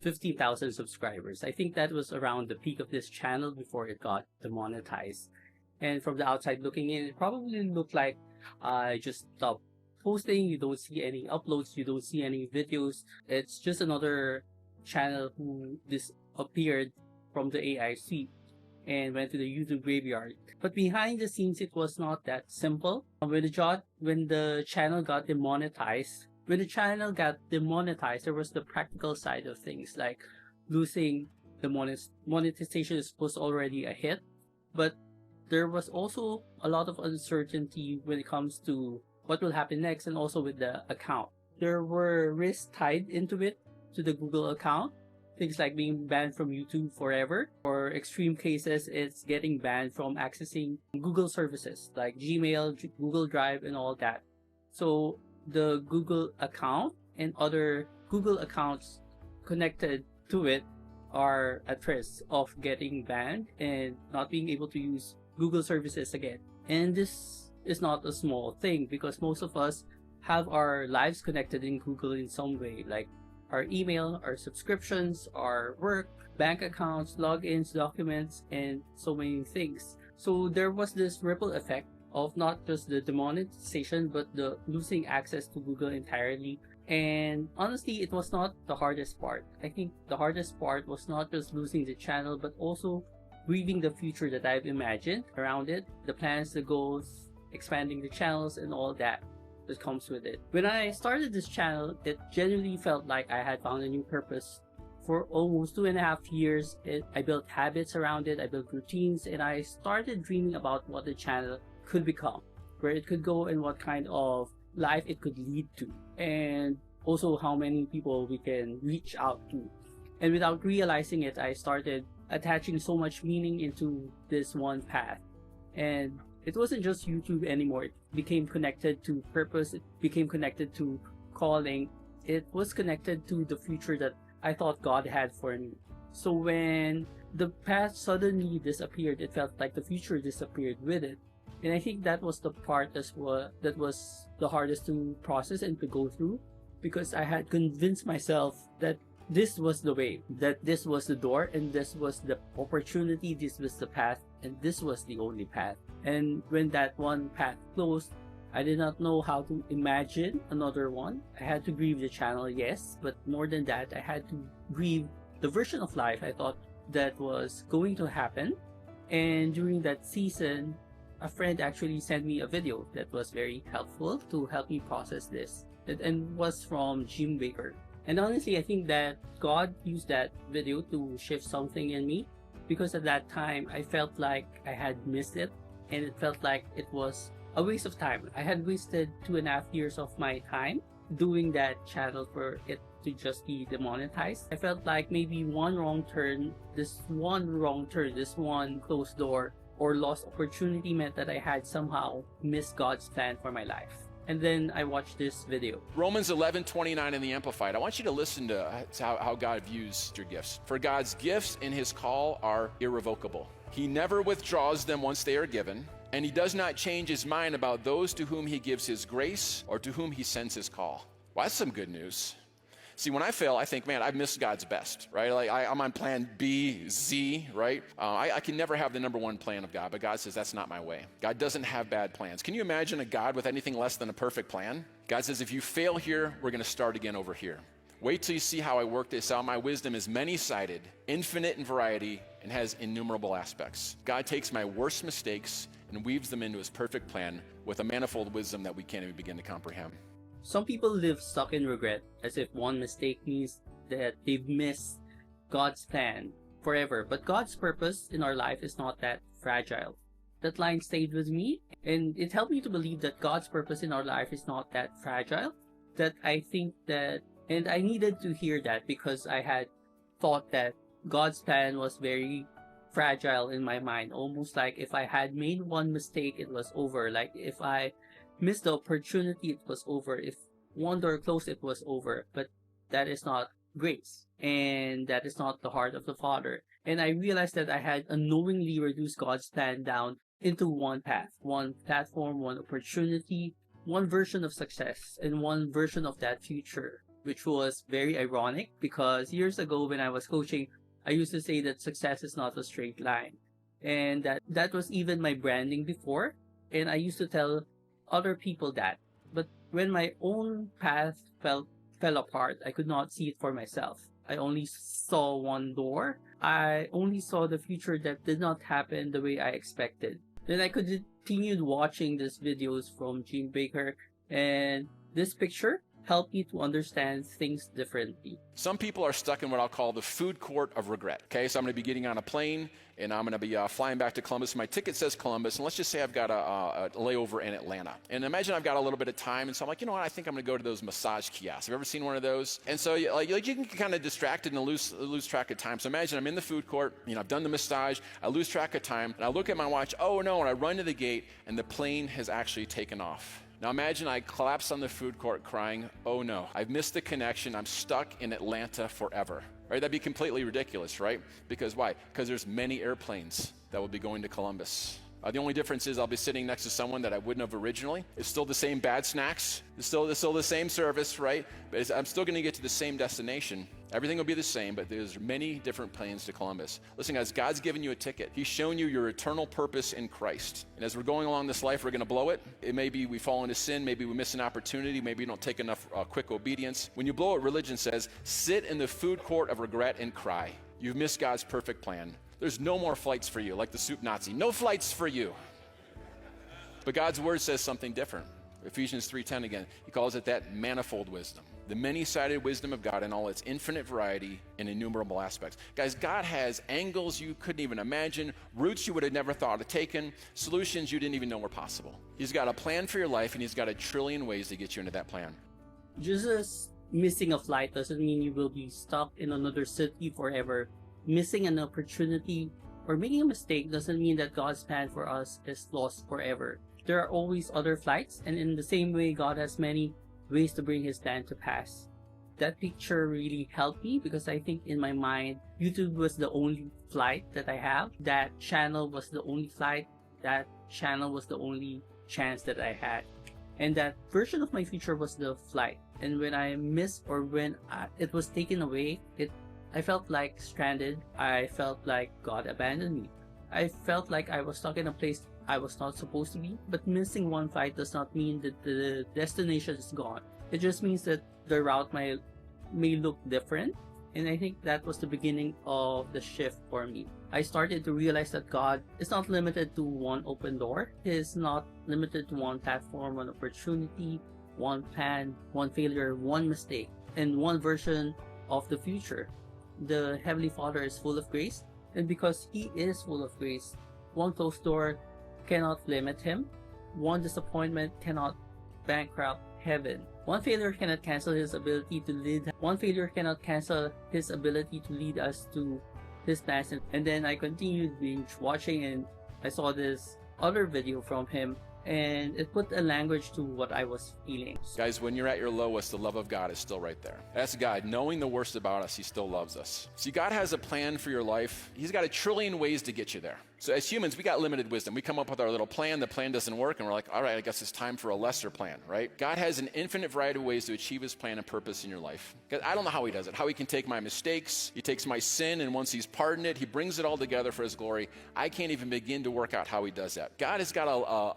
50,000 subscribers. I think that was around the peak of this channel before it got demonetized. And from the outside looking in, it probably looked like I just stopped posting. You don't see any uploads, you don't see any videos. It's just another channel who disappeared from the AI suite and went to the YouTube graveyard. But behind the scenes, it was not that simple. When the channel got demonetized, there was the practical side of things, like losing the monetization was already a hit, but there was also a lot of uncertainty when it comes to what will happen next, and also with the account. There were risks tied into it, to the Google account. Things like being banned from YouTube forever, or extreme cases, it's getting banned from accessing Google services like Gmail, Google Drive, and all that. So the Google account and other Google accounts connected to it are at risk of getting banned and not being able to use Google services again. And this is not a small thing, because most of us have our lives connected in Google in some way, like our email, our subscriptions, our work, bank accounts, logins, documents, and so many things. So there was this ripple effect of not just the demonetization, but the losing access to Google entirely. And honestly, it was not the hardest part. I think the hardest part was not just losing the channel, but also grieving the future that I've imagined around it, the plans, the goals, expanding the channels, and all that comes with it. When I started this channel, it genuinely felt like I had found a new purpose. For almost 2.5 years, I built habits around it, I built routines, and I started dreaming about what the channel could become, where it could go, and what kind of life it could lead to, and also how many people we can reach out to. And without realizing it, I started attaching so much meaning into this one path. And it wasn't just YouTube anymore. It became connected to purpose, it became connected to calling, it was connected to the future that I thought God had for me. So when the path suddenly disappeared, it felt like the future disappeared with it. And I think that was the part that was the hardest to process and to go through, because I had convinced myself that this was the way, that this was the door, and this was the opportunity, this was the path, and this was the only path. And when that one path closed, I did not know how to imagine another one. I had to grieve the channel, yes, but more than that, I had to grieve the version of life I thought that was going to happen. And during that season, a friend actually sent me a video that was very helpful to help me process this, and was from Jim Baker. And honestly, I think that God used that video to shift something in me, because at that time I felt like I had missed it, and it felt like it was a waste of time. I had wasted 2.5 years of my time doing that channel for it to just be demonetized. I felt like maybe one wrong turn, this one closed door or lost opportunity meant that I had somehow missed God's plan for my life. And then I watched this video. Romans 11:29 in the Amplified. I want you to listen to how God views your gifts. For God's gifts in his call are irrevocable. He never withdraws them once they are given, and he does not change his mind about those to whom he gives his grace or to whom he sends his call. Well, that's some good news. See, when I fail, I think, man, I've missed God's best, right? Like I'm on plan B, Z, right? I can never have the number one plan of God, but God says that's not my way. God doesn't have bad plans. Can you imagine a God with anything less than a perfect plan? God says, if you fail here, we're going to start again over here. Wait till you see how I work this out. My wisdom is many-sided, infinite in variety, and has innumerable aspects. God takes my worst mistakes and weaves them into his perfect plan with a manifold wisdom that we can't even begin to comprehend. Some people live stuck in regret, as if one mistake means that they've missed God's plan forever. But God's purpose in our life is not that fragile. That line stayed with me, and it helped me to believe that God's purpose in our life is not that fragile. That I think that, and I needed to hear that, because I had thought that God's plan was very fragile in my mind. Almost like if I had made one mistake, it was over. Like if I missed the opportunity, it was over. If one door closed, it was over. But that is not grace, and that is not the heart of the Father. And I realized that I had unknowingly reduced God's plan down into one path, one platform, one opportunity, one version of success, and one version of that future. which was very ironic because years ago when I was coaching, I used to say that success is not a straight line. And that was even my branding before. And I used to tell other people that. But when my own path fell apart, I could not see it for myself. I only saw one door. I only saw the future that did not happen the way I expected. Then I continued watching these videos from Jim Baker, and this picture helped me to understand things differently. Some people are stuck in what I'll call the food court of regret. Okay, so I'm going to be getting on a plane and I'm going to be flying back to Columbus. My ticket says Columbus, and let's just say I've got a layover in Atlanta. And imagine I've got a little bit of time, and so I'm like, you know what? I think I'm going to go to those massage kiosks. Have you ever seen one of those? And so you can get kind of distracted and lose track of time. So imagine I'm in the food court. I've done the massage. I lose track of time, and I look at my watch. Oh no! And I run to the gate, and the plane has actually taken off. Now imagine I collapse on the food court crying, oh no, I've missed the connection, I'm stuck in Atlanta forever. Right? That'd be completely ridiculous, right? Because why? Because there's many airplanes that will be going to Columbus. The only difference is I'll be sitting next to someone that I wouldn't have originally. It's still the same bad snacks. It's still the same service, right? But I'm still going to get to the same destination. Everything will be the same, but there's many different planes to Columbus. Listen, guys, God's given you a ticket. He's shown you your eternal purpose in Christ. And as we're going along this life, we're going to blow it. It may be we fall into sin. Maybe we miss an opportunity. Maybe we don't take enough quick obedience. When you blow it, religion says, sit in the food court of regret and cry. You've missed God's perfect plan. There's no more flights for you, like the soup Nazi. No flights for you. But God's word says something different. Ephesians 3:10 again, he calls it that manifold wisdom. The many-sided wisdom of God in all its infinite variety and innumerable aspects. Guys, God has angles you couldn't even imagine, routes you would have never thought of taking, solutions you didn't even know were possible. He's got a plan for your life, and he's got a trillion ways to get you into that plan. Just as missing a flight doesn't mean you will be stuck in another city forever. Missing an opportunity or making a mistake doesn't mean that God's plan for us is lost forever. There are always other flights, and in the same way, God has many ways to bring his plan to pass. That picture really helped me because I think in my mind, YouTube was the only flight that I have. That channel was the only flight. That channel was the only chance that I had. And that version of my future was the flight. And when I missed or when it was taken away, I felt like stranded. I felt like God abandoned me. I felt like I was stuck in a place I was not supposed to be. But missing one flight does not mean that the destination is gone. It just means that the route may look different. And I think that was the beginning of the shift for me. I started to realize that God is not limited to one open door. He is not limited to one platform, one opportunity, one plan, one failure, one mistake, and one version of the future. The Heavenly Father is full of grace, and because He is full of grace, one closed door cannot limit Him. One disappointment cannot bankrupt heaven. One failure cannot cancel His ability to lead. One failure cannot cancel His ability to lead us to His plans. And then I continued binge watching, and I saw this other video from him, and it put a language to what I was feeling. Guys, when you're at your lowest, the love of God is still right there. That's God. Knowing the worst about us, He still loves us. See, God has a plan for your life. He's got a trillion ways to get you there. So as humans, we got limited wisdom. We come up with our little plan, the plan doesn't work, and we're like, all right, I guess it's time for a lesser plan, right? God has an infinite variety of ways to achieve His plan and purpose in your life. I don't know how He does it, how He can take my mistakes, He takes my sin, and once He's pardoned it, He brings it all together for His glory. I can't even begin to work out how He does that. God has got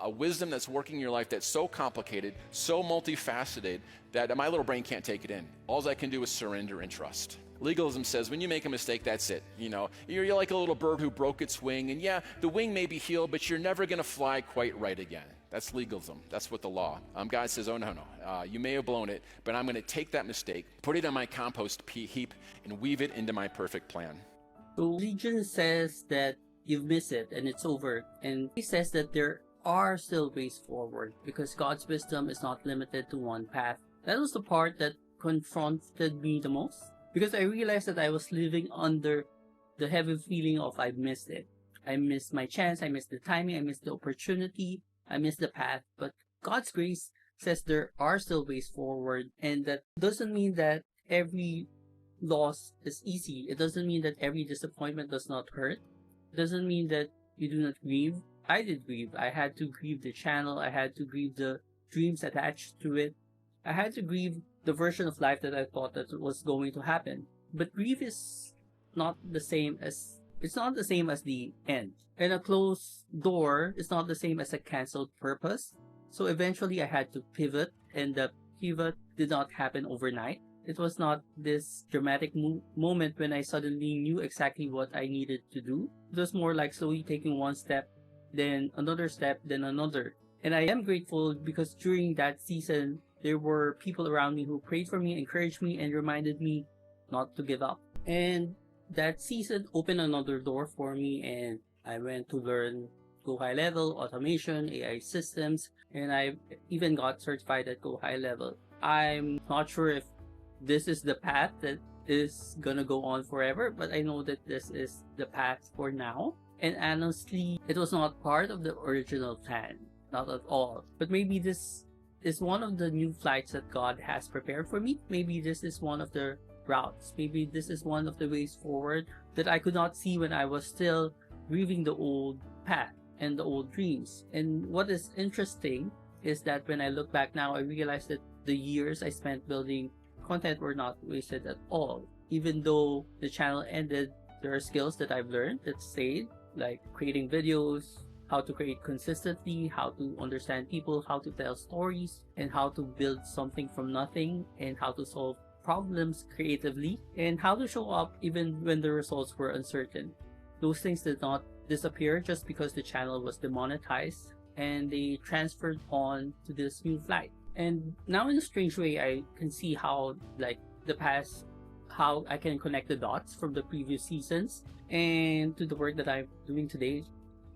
a wisdom that's working in your life that's so complicated, so multifaceted, that my little brain can't take it in. All I can do is surrender and trust. Legalism says when you make a mistake, that's it. You're like a little bird who broke its wing, and yeah, the wing may be healed, but you're never going to fly quite right again. That's legalism. That's what the law. God says, oh, no. You may have blown it, but I'm going to take that mistake, put it on my compost heap, and weave it into my perfect plan. So religion says that you've missed it and it's over. And He says that there are still ways forward because God's wisdom is not limited to one path. That was the part that confronted me the most, because I realized that I was living under the heavy feeling of I missed it. I missed my chance, I missed the timing, I missed the opportunity, I missed the path. But God's grace says there are still ways forward, and that doesn't mean that every loss is easy. It doesn't mean that every disappointment does not hurt. It doesn't mean that you do not grieve. I did grieve. I had to grieve the channel. I had to grieve the dreams attached to it. I had to grieve the version of life that I thought that was going to happen. But grief is not the same as it's not the same as the end. And a closed door is not the same as a cancelled purpose. So eventually I had to pivot, and the pivot did not happen overnight. It was not this dramatic moment when I suddenly knew exactly what I needed to do. It was more like slowly taking one step, then another, then another. And I am grateful because during that season, there were people around me who prayed for me, encouraged me, and reminded me not to give up. And that season opened another door for me, and I went to learn GoHighLevel, automation, AI systems, and I even got certified at GoHighLevel. I'm not sure if this is the path that is gonna go on forever, but I know that this is the path for now. And honestly, it was not part of the original plan, not at all. But maybe this is one of the new flights that God has prepared for me. Maybe this is one of the routes. Maybe this is one of the ways forward that I could not see when I was still grieving the old path and the old dreams. And what is interesting is that when I look back now, I realize that the years I spent building content were not wasted at all. Even though the channel ended, there are skills that I've learned that stayed, like creating videos, how to create consistently, how to understand people, how to tell stories, and how to build something from nothing, and how to solve problems creatively, and how to show up even when the results were uncertain. Those things did not disappear just because the channel was demonetized, and they transferred on to this new flight. And now in a strange way, I can see how how I can connect the dots from the previous seasons and to the work that I'm doing today.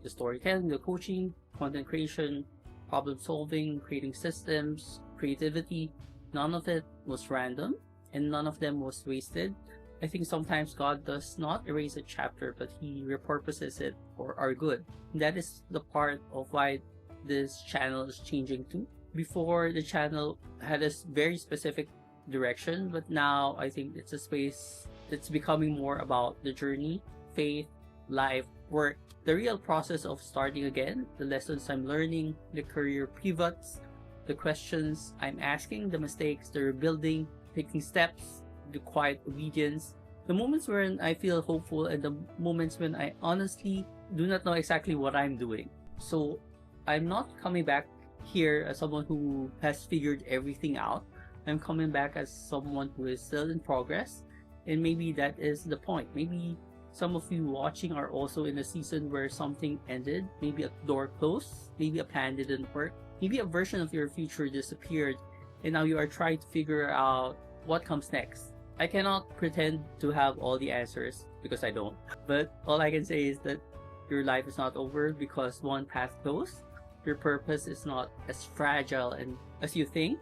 The storytelling, the coaching, content creation, problem solving, creating systems, creativity. None of it was random, and none of them was wasted. I think sometimes God does not erase a chapter, but He repurposes it for our good. And that is the part of why this channel is changing too. Before, the channel had a very specific direction, but now I think it's a space that's becoming more about the journey, faith, life, work, the real process of starting again, the lessons I'm learning, the career pivots, the questions I'm asking, the mistakes, the rebuilding, taking steps, the quiet obedience, the moments when I feel hopeful, and the moments when I honestly do not know exactly what I'm doing. So I'm not coming back here as someone who has figured everything out. I'm coming back as someone who is still in progress, and maybe that is the point. Maybe some of you watching are also in a season where something ended, maybe a door closed, maybe a plan didn't work, maybe a version of your future disappeared, and now you are trying to figure out what comes next. I cannot pretend to have all the answers because I don't, but all I can say is that your life is not over because one path closed. Your purpose is not as fragile and as you think,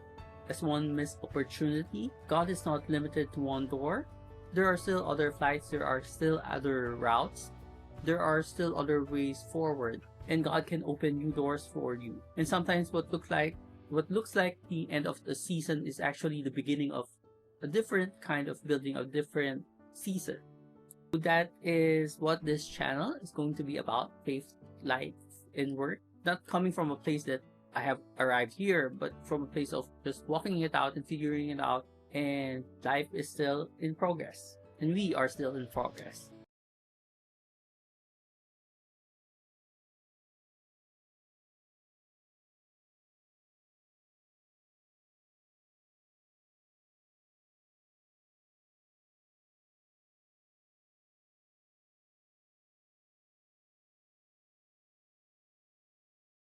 as one missed opportunity. God is not limited to one door. There are still other flights, there are still other routes, there are still other ways forward, and God can open new doors for you. And sometimes what looks like the end of the season is actually the beginning of a different kind of building, a different season. So that is what this channel is going to be about: faith, life, and work. Not coming from a place that I have arrived here, but from a place of just walking it out and figuring it out, and life is still in progress, and we are still in progress.